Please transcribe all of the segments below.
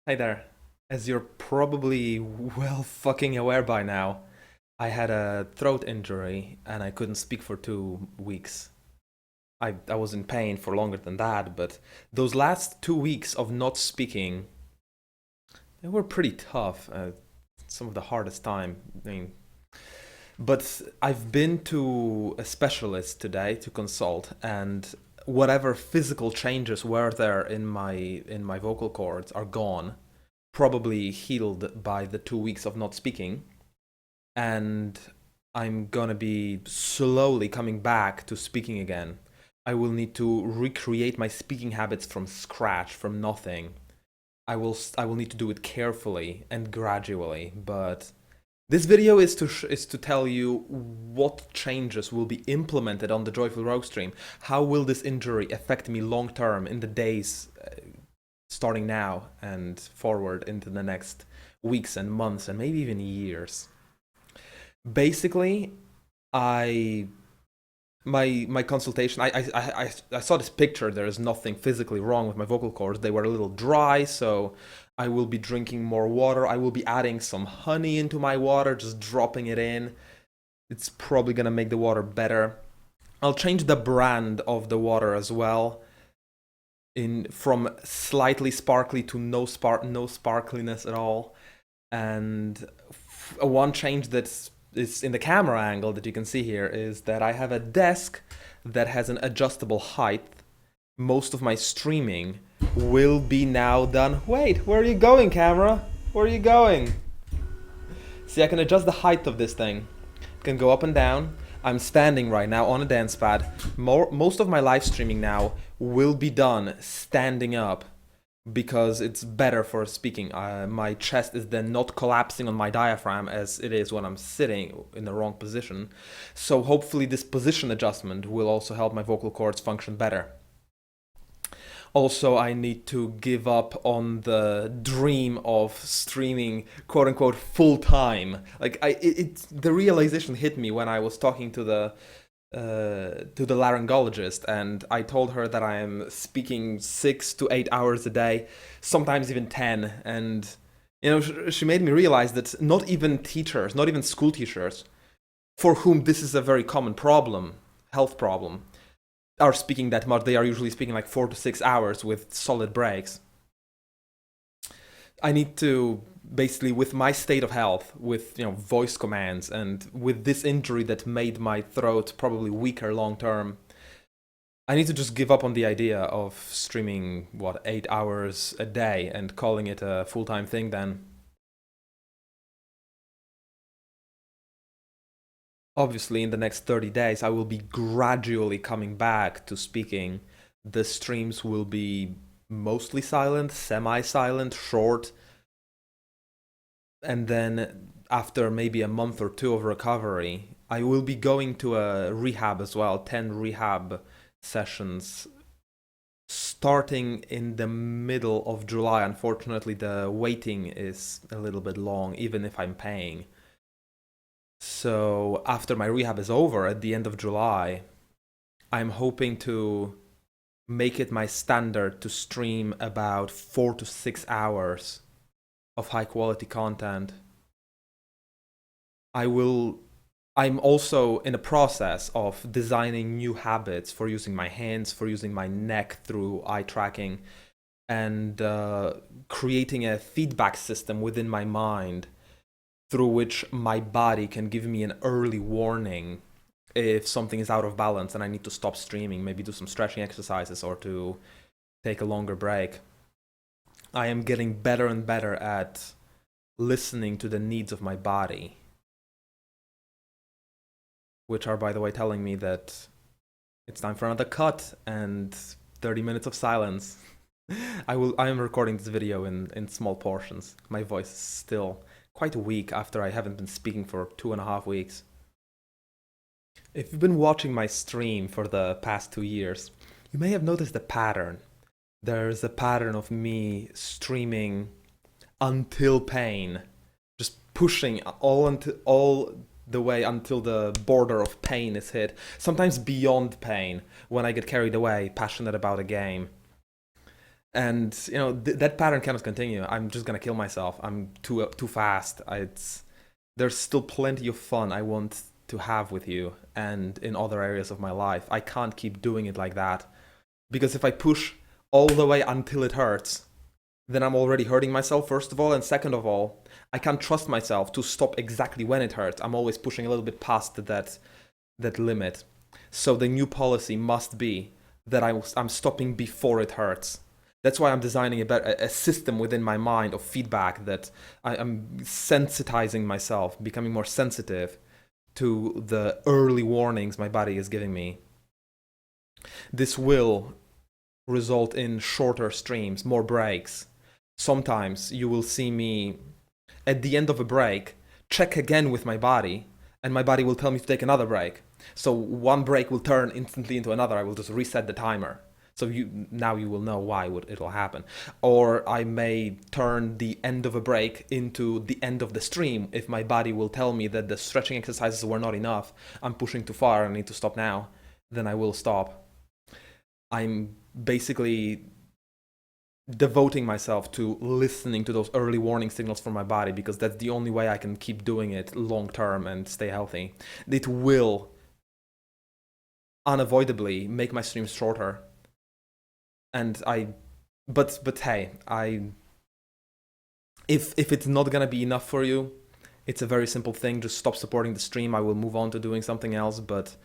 Hi there. As you're probably well fucking aware by now, I had a throat injury and I couldn't speak for 2 weeks. I was in pain for longer than that, but those last 2 weeks of not speaking, they were pretty tough. Some of the hardest time. But I've been to a specialist today to consult, and whatever physical changes were there in my vocal cords are gone, probably healed by the 2 weeks of not speaking, and I'm gonna be slowly coming back to speaking again. I will need to recreate my speaking habits from scratch, from nothing. I will need to do it carefully and gradually, but this video is to tell you what changes will be implemented on the Joyful Rogue stream. How will this injury affect me long term in the days starting now and forward into the next weeks and months and maybe even years. Basically, I my consultation. I saw this picture. There is nothing physically wrong with my vocal cords. They were a little dry, so I will be drinking more water. I will be adding some honey into my water, just dropping it in. It's probably gonna make the water better. I'll change the brand of the water as well, in from slightly sparkly to no sparkliness at all. And one change that is in the camera angle that you can see here is that I have a desk that has an adjustable height. Most of my streaming will be now done. Wait, where are you going, camera? Where are you going? See, I can adjust the height of this thing. It can go up and down. I'm standing right now on a dance pad. Most of my live streaming now will be done standing up because it's better for speaking. My chest is then not collapsing on my diaphragm as it is when I'm sitting in the wrong position. So hopefully this position adjustment will also help my vocal cords function better. Also, I need to give up on the dream of streaming quote unquote full time. Like the realization hit me when I was talking to the laryngologist, and I told her that I am speaking 6 to 8 hours a day, sometimes even 10. And she made me realize that not even teachers, not even school teachers, for whom this is a very common problem, health problem, are speaking that much. They are usually speaking like 4 to 6 hours with solid breaks. I need to basically, with my state of health, with voice commands, and with this injury that made my throat probably weaker long term, I need to just give up on the idea of streaming 8 hours a day and calling it a full time thing. Then, obviously, in the next 30 days, I will be gradually coming back to speaking. The streams will be mostly silent, semi silent, short, and then after maybe a month or two of recovery, I will be going to a rehab as well, 10 rehab sessions starting in the middle of July. Unfortunately, the waiting is a little bit long, even if I'm paying. So after my rehab is over at the end of July, I'm hoping to make it my standard to stream about 4 to 6 hours of high quality content. I will. I'm also in a process of designing new habits for using my hands, for using my neck through eye tracking, and creating a feedback system within my mind through which my body can give me an early warning if something is out of balance and I need to stop streaming, maybe do some stretching exercises or to take a longer break. I am getting better and better at listening to the needs of my body, which are, by the way, telling me that it's time for another cut and 30 minutes of silence. I am recording this video in small portions. My voice is still quite weak after I haven't been speaking for 2.5 weeks. If you've been watching my stream for the past 2 years, you may have noticed a pattern. There's a pattern of me streaming until pain, just pushing all the way until the border of pain is hit, sometimes beyond pain when I get carried away, passionate about a game. And that pattern cannot continue. I'm just gonna kill myself. I'm too fast. There's still plenty of fun I want to have with you and in other areas of my life. I can't keep doing it like that, because if I push all the way until it hurts, then I'm already hurting myself, first of all, and second of all, I can't trust myself to stop exactly when it hurts. I'm always pushing a little bit past that limit. So the new policy must be that I'm stopping before it hurts. That's why I'm designing a system within my mind of feedback, that I'm sensitizing myself, becoming more sensitive to the early warnings my body is giving me. This will result in shorter streams, more breaks. Sometimes you will see me at the end of a break check again with my body, and my body will tell me to take another break. So one break will turn instantly into another. I will just reset the timer. So now you will know why it'll happen. Or I may turn the end of a break into the end of the stream if my body will tell me that the stretching exercises were not enough. I'm pushing too far, I need to stop now. Then I will stop. I'm basically devoting myself to listening to those early warning signals from my body, because that's the only way I can keep doing it long term and stay healthy. It will unavoidably make my streams shorter. And but hey, if it's not gonna be enough for you, it's a very simple thing. Just stop supporting the stream. I will move on to doing something else. But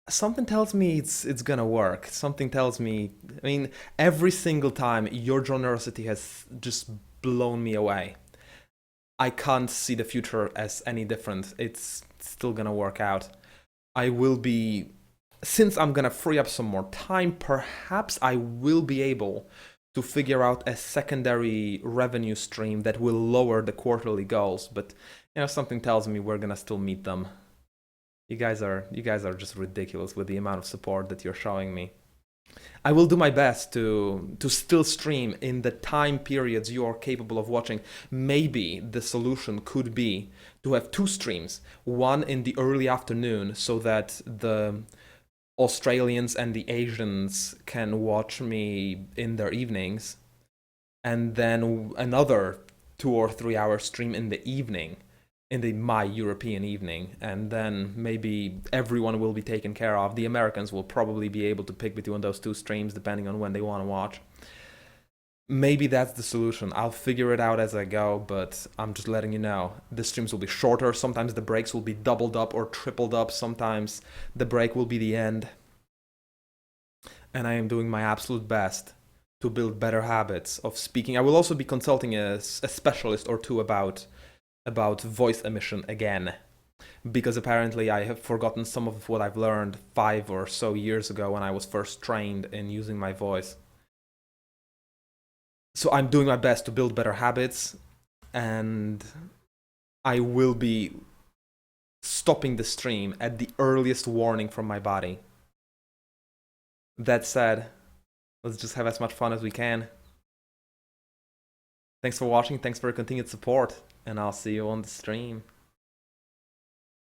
something tells me it's gonna work. Something tells me, I mean, every single time your generosity has just blown me away. I can't see the future as any different. It's still gonna work out. I will be, since I'm gonna free up some more time, perhaps I will be able to figure out a secondary revenue stream that will lower the quarterly goals. But something tells me we're gonna still meet them. You guys are just ridiculous with the amount of support that you're showing me. I will do my best to still stream in the time periods you are capable of watching. Maybe the solution could be to have two streams, one in the early afternoon so that the Australians and the Asians can watch me in their evenings, and then another 2 or 3 hour stream in the evening, in my European evening, and then maybe everyone will be taken care of. The Americans will probably be able to pick between those two streams depending on when they want to watch. Maybe that's the solution. I'll figure it out as I go, but I'm just letting you know. The streams will be shorter. Sometimes the breaks will be doubled up or tripled up. Sometimes the break will be the end. And I am doing my absolute best to build better habits of speaking. I will also be consulting a specialist or two about voice emission again, because apparently I have forgotten some of what I've learned 5 or so years ago when I was first trained in using my voice. So I'm doing my best to build better habits, and I will be stopping the stream at the earliest warning from my body. That said, let's just have as much fun as we can. Thanks for watching, thanks for your continued support, and I'll see you on the stream.